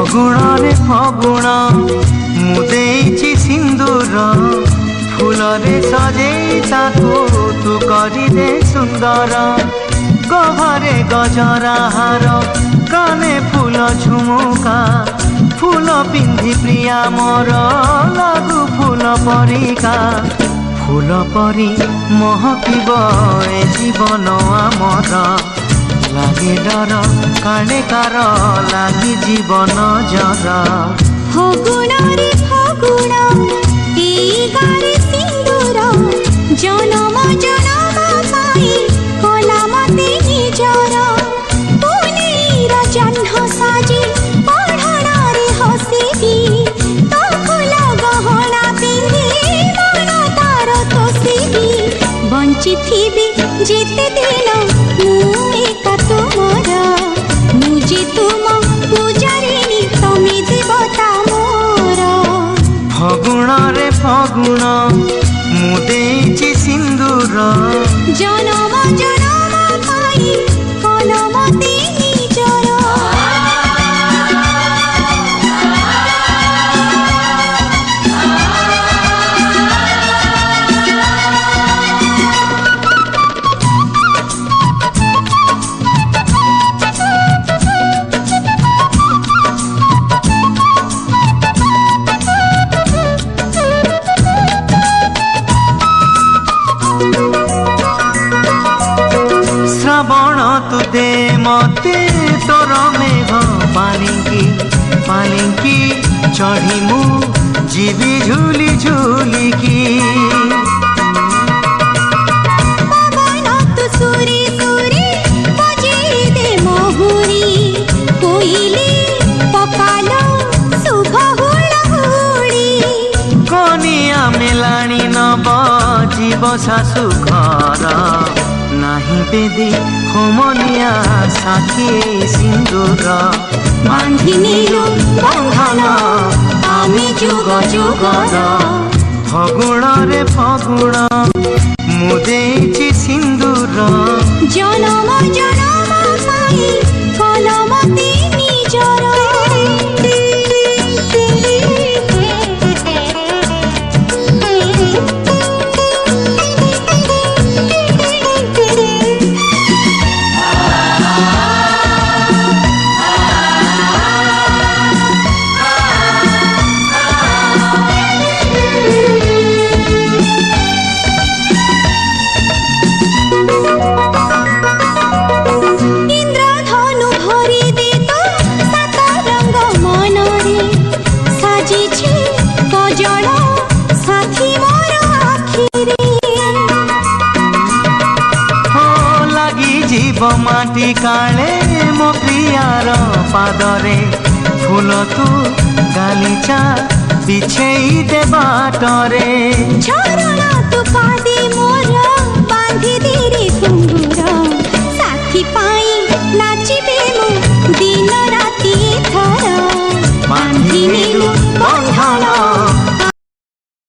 ଫଗୁଣରେ ଫଗୁଣ ମୁଁ ଦେଇଛି ସିନ୍ଦୁର ଫୁଲରେ ସଜେଇ ତାକୁ ତୁ କରିଦେ ସୁନ୍ଦର ଗହରେ ଗଜରା ହାର କାନେ ଫୁଲ ଝୁମୁକା ଫୁଲ ପିନ୍ଧି ପ୍ରିୟା ମୋର ଲାଗୁ ଫୁଲ ପରିକା ଫୁଲ ପରି ମହକିବ ଏ ଜୀବନ ଆମର লাগে ডর কালে কার লাগি জীবন জর ফগুণরে ফগুণ এই গারে সিন্দুর জনম জনম পাই কলা মতে নিজর পুনেইর জহ্ন সাজি পঢ়ণরে হসিবি তো ফুল গহনা পিন্ধি মন তার তোষিবি বঞ্চিথিবি যেতে দিন মু একা তোমার মুজি তুম পূজারিণী তুমি দেবতা মোর ফগুণরে ফগুণ মু দেইছি সিন্দুর জনম জনম পাই কলমতে নিজর শ্রাবণ তু দে মতে তোর মেঘ পালিঙ্কি চढ़ी মু ଯିବି ঝুলি ঝুলিকি পবন তু সুরে সুরে বজেই দে মহুরি কোইলি পকাল শুভ হুড়হুড়ি কনিয়া মেলাণী নব জীব শাশু ঘর নাহি বেদি হোমনিয়া সাথী সিন্দুর বান্ধি নিলু বন্ধন আমি যুগ যুগর ফগুণরে ফগুণ মু দেইছি সিন্দুর জনম জনম পাই কলমতে নিজর ইন্দ্রধনু ভরি দে তো সাত রঙ্গ মনরে সাজিছে কজল সাথী মোর আখিরে লাগি জীব মাটি কালে মো প্রিয়ার পাদরে ফুল তু গালিচা বিছেই দে বাটরে